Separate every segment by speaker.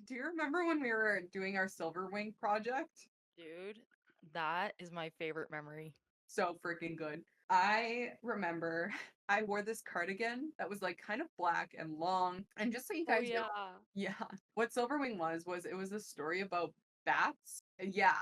Speaker 1: Do you remember when we were doing our Silver Wing project?
Speaker 2: Dude, that is my favorite memory.
Speaker 1: So freaking good. I remember I wore this cardigan that was like kind of black and long. And just so you
Speaker 2: Oh
Speaker 1: guys know,
Speaker 2: yeah.
Speaker 1: yeah, what Silver Wing was it was a story about bats. Yeah,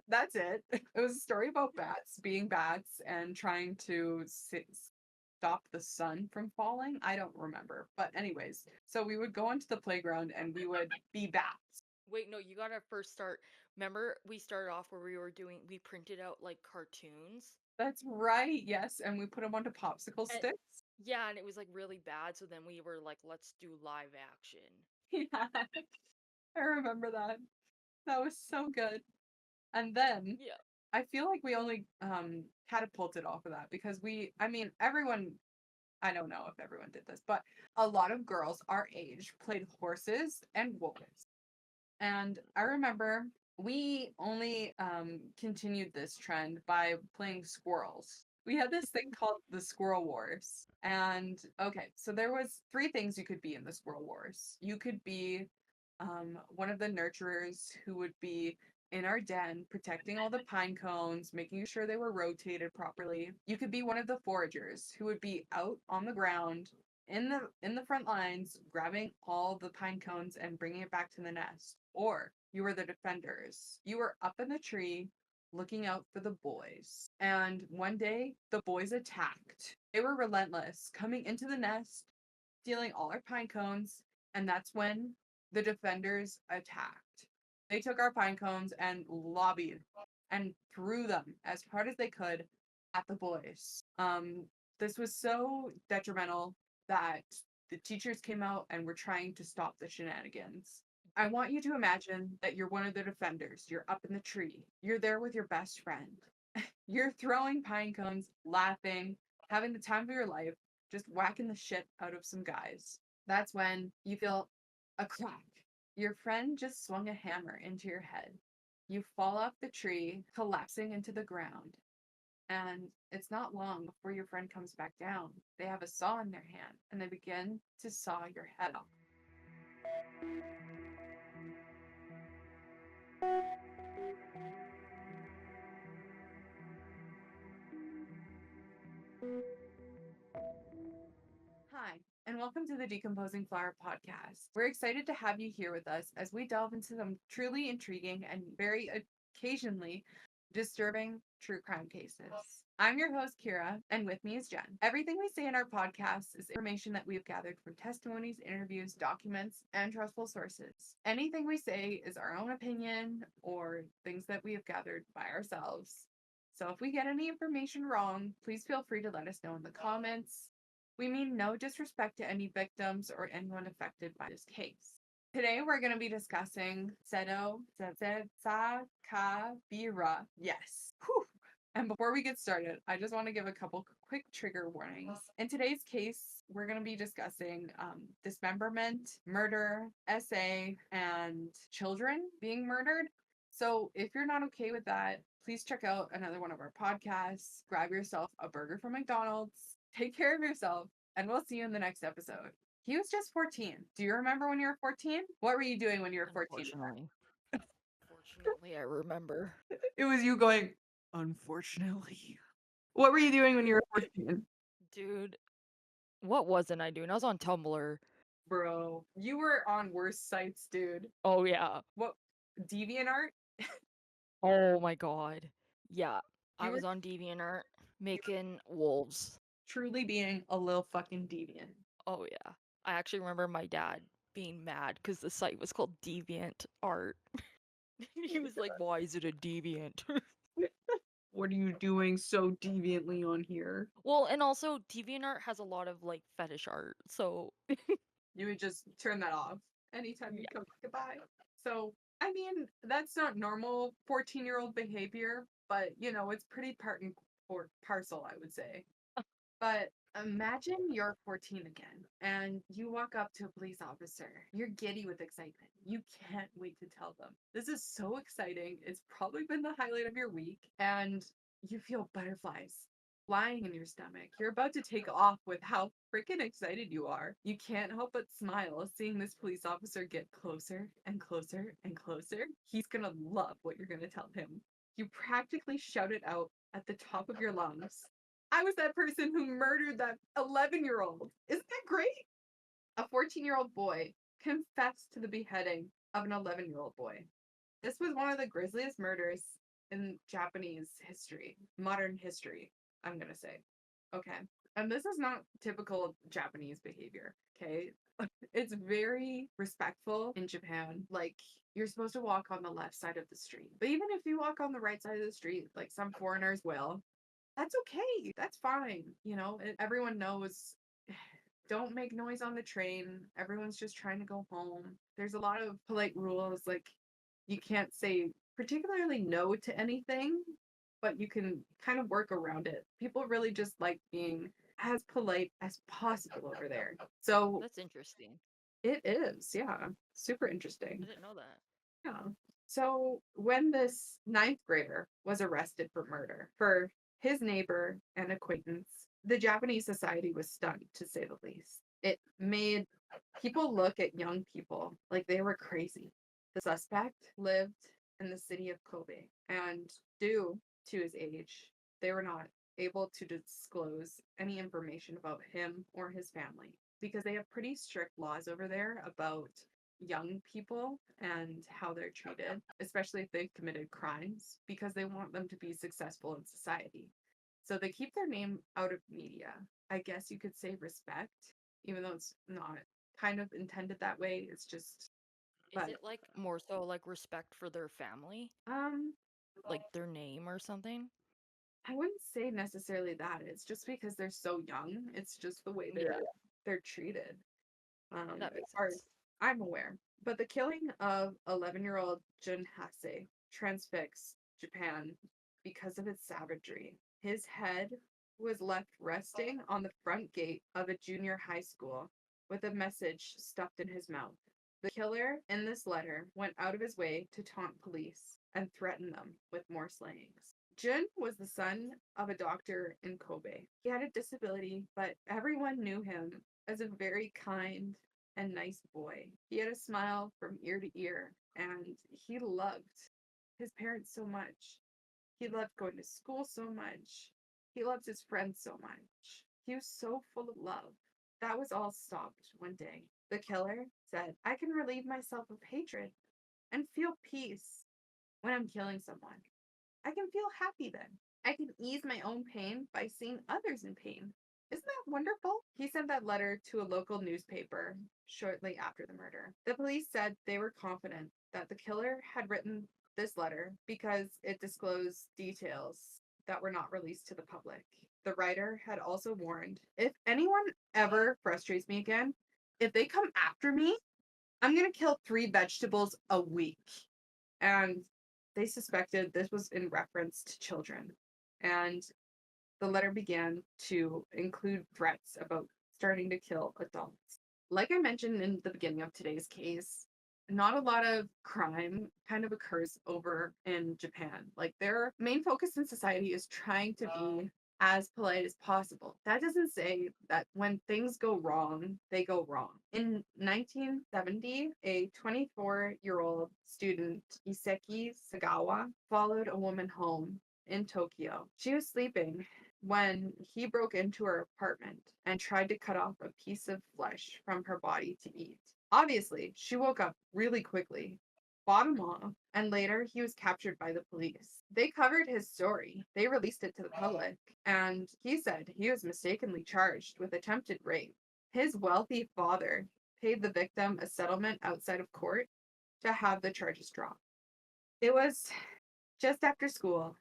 Speaker 1: that's it. It was a story about bats being bats and trying to stop the sun from falling. I don't remember. But anyways, so we would go onto the playground and we would be bats.
Speaker 2: Wait, no, you gotta first start. Remember, we started off where we printed out like cartoons.
Speaker 1: That's right. Yes, and we put them onto popsicle
Speaker 2: And
Speaker 1: sticks.
Speaker 2: yeah, and it was like really bad, so then we were like, let's do live action.
Speaker 1: Yeah, I remember that. That was so good. And then
Speaker 2: Yeah.
Speaker 1: I feel like we only catapulted off of that because I mean everyone, I don't know if everyone did this, but a lot of girls our age played horses and wolves. And I remember we only continued this trend by playing squirrels. We had this thing called the Squirrel Wars. And okay, so there was three things you could be in the Squirrel Wars. You could be one of the nurturers who would be in our den protecting all the pine cones, making sure they were rotated properly. You could be one of the foragers who would be out on the ground in the front lines grabbing all the pine cones and bringing it back to the nest. Or you were the defenders. You were up in the tree looking out for the boys. And one day the boys attacked. They were relentless, coming into the nest, stealing all our pine cones, and that's when the defenders attacked. They took our pine cones and lobbied and threw them as hard as they could at the boys. This was so detrimental that the teachers came out and were trying to stop the shenanigans. I want you to imagine that you're one of the defenders. You're up in the tree. You're there with your best friend. You're throwing pine cones, laughing, having the time of your life, just whacking the shit out of some guys. That's when you feel a crack. Your friend just swung a hammer into your head. You fall off the tree, collapsing into the ground. And it's not long before your friend comes back down. They have a saw in their hand and they begin to saw your head off. Hi, and welcome to the Decomposing Flower podcast. We're excited to have you here with us as we delve into some truly intriguing and very occasionally disturbing true crime cases. I'm your host, Kira, and with me is Jen. Everything we say in our podcast is information that we have gathered from testimonies, interviews, documents, and trustful sources. Anything we say is our own opinion or things that we have gathered by ourselves. So if we get any information wrong, please feel free to let us know in the comments. We mean no disrespect to any victims or anyone affected by this case. Today we're going to be discussing Seto Sakakibara. Yes. Whew. And before we get started, I just want to give a couple quick trigger warnings. In today's case, we're going to be discussing dismemberment, murder, SA, and children being murdered. So if you're not okay with that, please check out another one of our podcasts. Grab yourself a burger from McDonald's. Take care of yourself, and we'll see you in the next episode. He was just 14. Do you remember when you were 14? What were you doing when you were 14?
Speaker 2: Unfortunately. Fortunately, I remember.
Speaker 1: It was you going, unfortunately. What were you doing when you were 14?
Speaker 2: Dude, what wasn't I doing? I was on Tumblr.
Speaker 1: Bro, you were on worse sites, dude.
Speaker 2: Oh yeah.
Speaker 1: What, DeviantArt?
Speaker 2: Oh my god. Yeah. I
Speaker 1: You were
Speaker 2: was on DeviantArt making wolves.
Speaker 1: truly being a little fucking deviant.
Speaker 2: Oh yeah. I actually remember my dad being mad because the site was called Deviant Art. He was like, "Why is it a deviant?"
Speaker 1: What are you doing so deviantly on here?
Speaker 2: Well, and also DeviantArt has a lot of like fetish art, so
Speaker 1: You would just turn that off anytime you
Speaker 2: yeah.
Speaker 1: come goodbye. So, I mean, that's not normal 14-year-old behavior, but it's pretty part and parcel, I would say. But imagine you're 14 again and you walk up to a police officer. You're giddy with excitement. You can't wait to tell them. This is so exciting. It's probably been the highlight of your week and you feel butterflies. flying in your stomach. You're about to take off with how freaking excited you are. You can't help but smile seeing this police officer get closer and closer and closer. He's gonna love what you're gonna tell him. You practically shout it out at the top of your lungs. I was that person who murdered that 11-year-old. Isn't that great? A 14-year-old boy confessed to the beheading of an 11-year-old boy. This was one of the grisliest murders in Japanese history, modern history, I'm going to say. Okay. And this is not typical Japanese behavior, okay? It's very respectful in Japan. Like, you're supposed to walk on the left side of the street. But even if you walk on the right side of the street, like some foreigners will, that's okay. That's fine. You know, everyone knows don't make noise on the train. Everyone's just trying to go home. There's a lot of polite rules, like you can't say particularly no to anything, but you can kind of work around it. People really just like being as polite as possible over there. So
Speaker 2: That's interesting.
Speaker 1: it is, yeah, super
Speaker 2: I
Speaker 1: interesting.
Speaker 2: didn't know that.
Speaker 1: Yeah. So when this ninth grader was arrested for murder for his neighbor and acquaintance, the Japanese society was stunned, to say the least. It made people look at young people like they were crazy. The suspect lived in the city of Kobe, and due to his age, they were not able to disclose any information about him or his family because they have pretty strict laws over there about young people and how they're treated, especially if they've committed crimes, because they want them to be successful in society. So they keep their name out of media. I guess you could say respect, even though it's not kind of intended that way. It's just,
Speaker 2: Is
Speaker 1: but
Speaker 2: it like more so like respect for their family?
Speaker 1: um,
Speaker 2: Like their name or something?
Speaker 1: I wouldn't say necessarily that. It's just because they're so young. It's just the way
Speaker 2: Yeah,
Speaker 1: they're treated.
Speaker 2: that
Speaker 1: As
Speaker 2: makes
Speaker 1: far as
Speaker 2: sense.
Speaker 1: I'm aware. But the killing of 11-year-old Jun Hase transfixed Japan because of its savagery. His head was left resting on the front gate of a junior high school with a message stuffed in his mouth. The killer in this letter went out of his way to taunt police and threaten them with more slayings. Jun was the son of a doctor in Kobe. He had a disability, but everyone knew him as a very kind and nice boy. He had a smile from ear to ear, and he loved his parents so much. He loved going to school so much. He loved his friends so much. He was so full of love. That was all stopped one day. The killer said, I can relieve myself of hatred and feel peace when I'm killing someone. I can feel happy then. I can ease my own pain by seeing others in pain. Isn't that wonderful? He sent that letter to a local newspaper shortly after the murder. The police said they were confident that the killer had written this letter because it disclosed details that were not released to the public. The writer had also warned if anyone ever frustrates me again, if they come after me, I'm going to kill 3 vegetables a week. And they suspected this was in reference to children. And the letter began to include threats about starting to kill adults. Like I mentioned in the beginning of today's case, not a lot of crime kind of occurs over in Japan. Like their main focus in society is trying to be as polite as possible. That doesn't say that when things go wrong, they go wrong. In 1970, a 24-year-old student, Iseki Sagawa, followed a woman home in Tokyo. She was sleeping when he broke into her apartment and tried to cut off a piece of flesh from her body to eat. Obviously, she woke up really quickly, fought him off, and later he was captured by the police. They covered his story, they released it to the public, and he said he was mistakenly charged with attempted rape. His wealthy father paid the victim a settlement outside of court to have the charges dropped. It was just after school.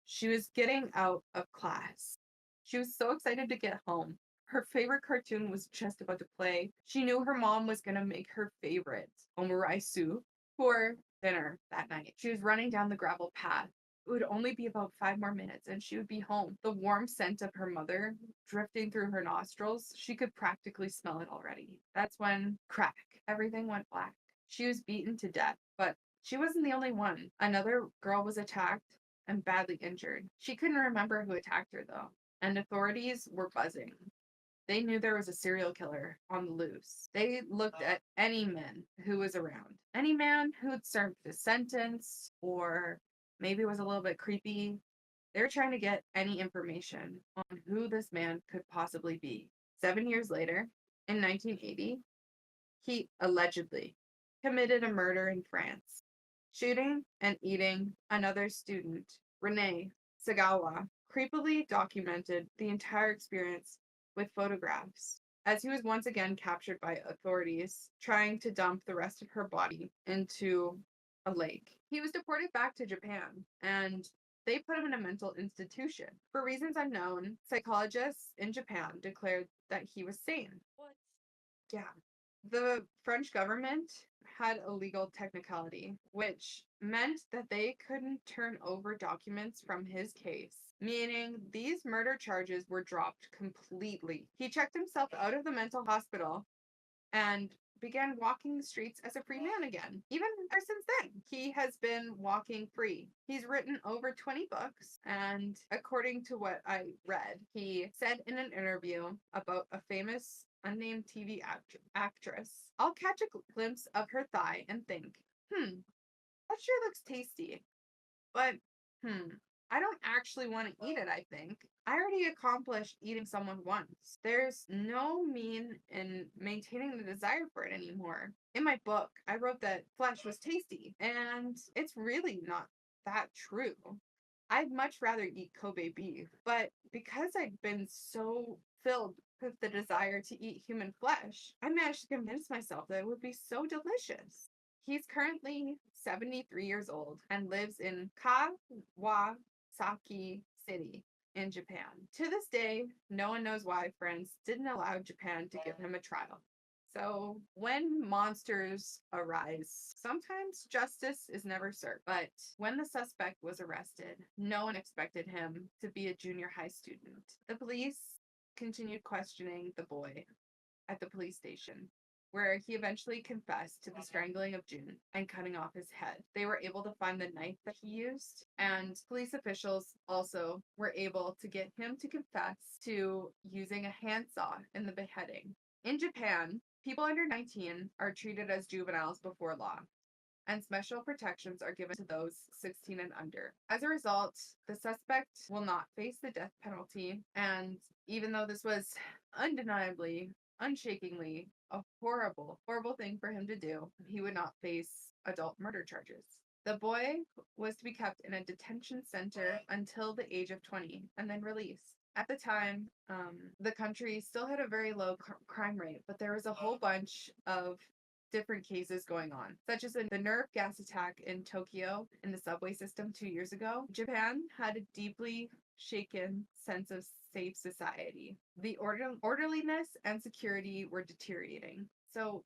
Speaker 1: She was getting out of class. She was so excited to get home. Her favorite cartoon was just about to play. She knew her mom was going to make her favorite omurai soup for dinner that night. She was running down the gravel path. It would only be about 5 more minutes and she would be home. The warm scent of her mother drifting through her nostrils, she could practically smell it already. That's when, crack, everything went black. She was beaten to death, but she wasn't the only one. Another girl was attacked and badly injured. She couldn't remember who attacked her though. and authorities were buzzing. They knew there was a serial killer on the loose. They looked at any man who was around, any man who'd served a sentence or maybe was a little bit creepy. They were trying to get any information on who this man could possibly be. 7 years later, in 1980, he allegedly committed a murder in France, shooting and eating another student, Renee Sagawa, creepily documented the entire experience with photographs. As he was once again captured by authorities trying to dump the rest of her body into a lake. He was deported back to Japan and they put him in a mental institution. For reasons unknown, psychologists in Japan declared that he was sane.
Speaker 2: What?
Speaker 1: Yeah. The French government had a legal technicality, which meant that they couldn't turn over documents from his case, meaning these murder charges were dropped completely. He checked himself out of the mental hospital and began walking the streets as a free man again. Even ever since then, he has been walking free. He's written over 20 books, and according to what I read, he said in an interview about a famous unnamed TV actress, "I'll catch a glimpse of her thigh and think, that sure looks tasty. But, I don't actually want to eat it, I think. I already accomplished eating someone once. There's no mean in maintaining the desire for it anymore. In my book, I wrote that flesh was tasty, and it's really not that true. I'd much rather eat Kobe beef, but because I'd been so filled with the desire to eat human flesh, I managed to convince myself that it would be so delicious." He's currently 73 years old and lives in Kawasaki City in Japan. To this day, no one knows why France didn't allow Japan to give him a trial. So, when monsters arise, sometimes justice is never served. But when the suspect was arrested, no one expected him to be a junior high student. The police continued questioning the boy at the police station, where he eventually confessed to the strangling of June and cutting off his head. They were able to find the knife that he used, and police officials also were able to get him to confess to using a handsaw in the beheading. In Japan, people under 19 are treated as juveniles before law, and special protections are given to those 16 and under. As a result, the suspect will not face the death penalty, and even though this was undeniably, unshakingly a horrible, horrible thing for him to do, he would not face adult murder charges. The boy was to be kept in a detention center until the age of 20 and then released. At the time, the country still had a very low crime rate, but there was a whole bunch of different cases going on, such as the nerve gas attack in Tokyo in the subway system 2 years ago. Japan had a deeply shaken sense of safe society. The orderliness and security were deteriorating. So,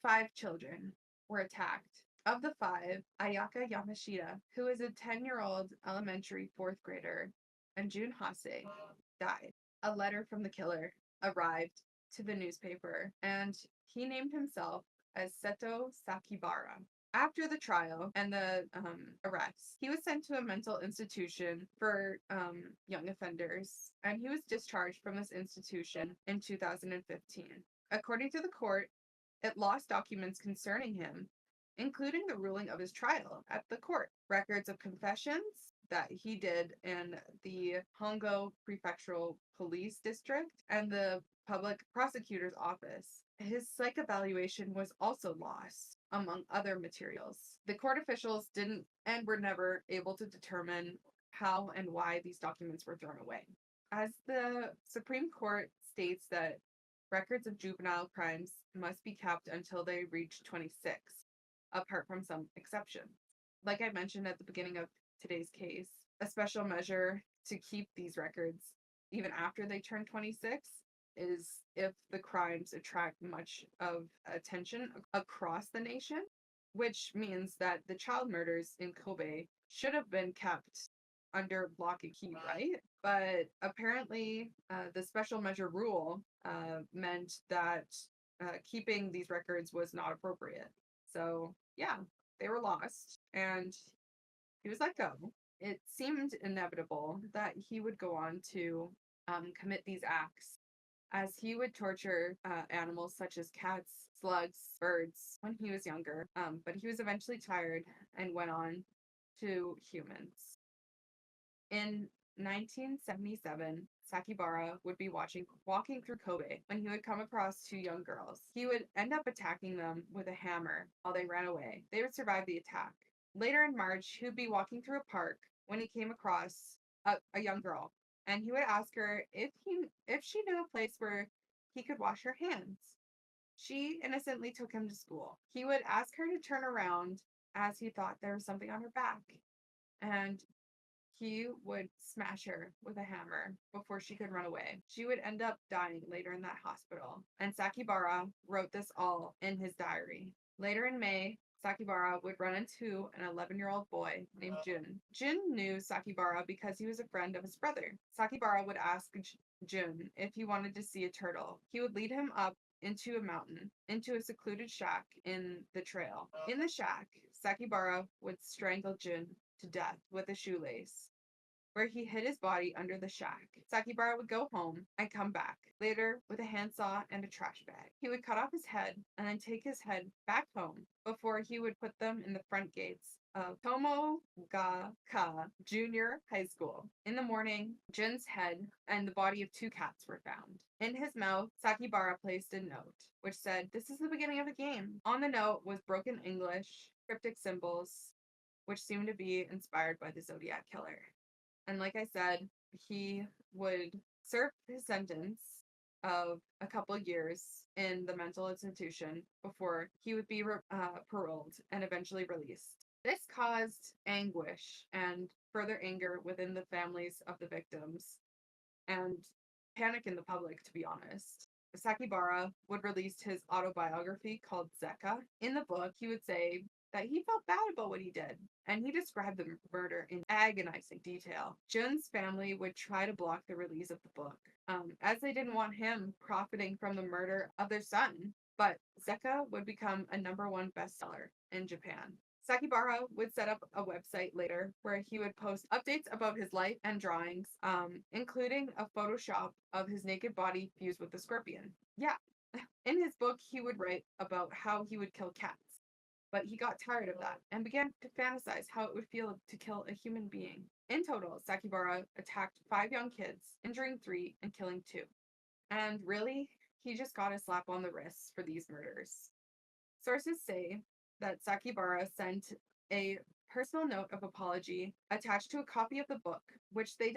Speaker 1: 5 children were attacked. Of the 5, Ayaka Yamashita, who is a 10-year-old elementary 4th grader, and Jun Hase died. A letter from the killer arrived to the newspaper, and he named himself as Seito Sakakibara. After the trial and the arrest, he was sent to a mental institution for young offenders, and he was discharged from this institution in 2015. According to the court, it lost documents concerning him, including the ruling of his trial at the court, records of confessions that he did in the Hongo Prefectural Police District and the public prosecutor's office. His psych evaluation was also lost, among other materials. The court officials didn't and were never able to determine how and why these documents were thrown away. As the Supreme Court states that records of juvenile crimes must be kept until they reach 26, apart from some exceptions. Like I mentioned at the beginning of today's case, a special measure to keep these records even after they turn 26 is if the crimes attract much of attention across the nation, which means that the child murders in Kobe should have been kept under lock and key, right? But apparently, the special measure rule meant that keeping these records was not appropriate. So, yeah, they were lost, and he was let go. it seemed inevitable that he would go on to commit these acts, as he would torture animals such as cats, slugs, birds when he was younger. But he was eventually tired and went on to humans. In 1977, Sakibara would be walking through Kobe when he would come across two young girls. He would end up attacking them with a hammer while they ran away. They would survive the attack. Later in March, he would be walking through a park when he came across a young girl, and he would ask her if she knew a place where he could wash her hands. She innocently took him to school. He would ask her to turn around as he thought there was something on her back, and he would smash her with a hammer before she could run away. She would end up dying later in that hospital, and Sakibara wrote this all in his diary. Later in May, Sakibara would run into an 11-year-old boy named Jun. Jun knew Sakibara because he was a friend of his brother. Sakibara would ask Jun if he wanted to see a turtle. He would lead him up into a mountain, into a secluded shack in the trail. In the shack, Sakibara would strangle Jun to death with a shoelace, where he hid his body under the shack. Sakibara would go home and come back later with a handsaw and a trash bag. He would cut off his head and then take his head back home before he would put them in the front gates of Tomogaka Junior High School. In the morning, Jun's head and the body of two cats were found. In his mouth, Sakibara placed a note, which said, "This is the beginning of the game." On the note was broken English, cryptic symbols, which seemed to be inspired by the Zodiac Killer. And like I said, he would serve his sentence of a couple years in the mental institution before he would be paroled and eventually released. This caused anguish and further anger within the families of the victims and panic in the public, to be honest. Sakibara would release his autobiography called Zeka. In the book, he would say that he felt bad about what he did, and he described the murder in agonizing detail. Jun's family would try to block the release of the book, as they didn't want him profiting from the murder of their son. But Zeka would become a #1 bestseller in Japan. Sakibara would set up a website later where he would post updates about his life and drawings, including a Photoshop of his naked body fused with a scorpion. Yeah. In his book, he would write about how he would kill cats, but he got tired of that and began to fantasize how it would feel to kill a human being. In total, Sakibara attacked 5 young kids, injuring 3 and killing 2. And really, he just got a slap on the wrist for these murders. Sources say that Sakibara sent a personal note of apology attached to a copy of the book, which they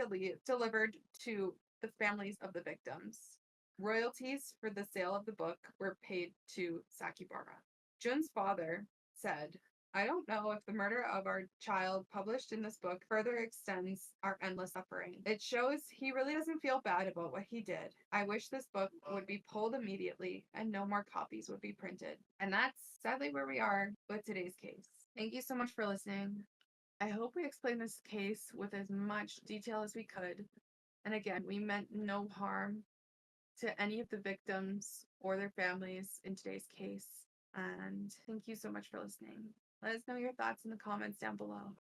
Speaker 1: delivered to the families of the victims. Royalties for the sale of the book were paid to Sakibara. Jun's father said, "I don't know if the murder of our child published in this book further extends our endless suffering. It shows he really doesn't feel bad about what he did. I wish this book would be pulled immediately and no more copies would be printed." And that's sadly where we are with today's case. Thank you so much for listening. I hope we explained this case with as much detail as we could. And again, we meant no harm to any of the victims or their families in today's case. And thank you so much for listening. Let us know your thoughts in the comments down below.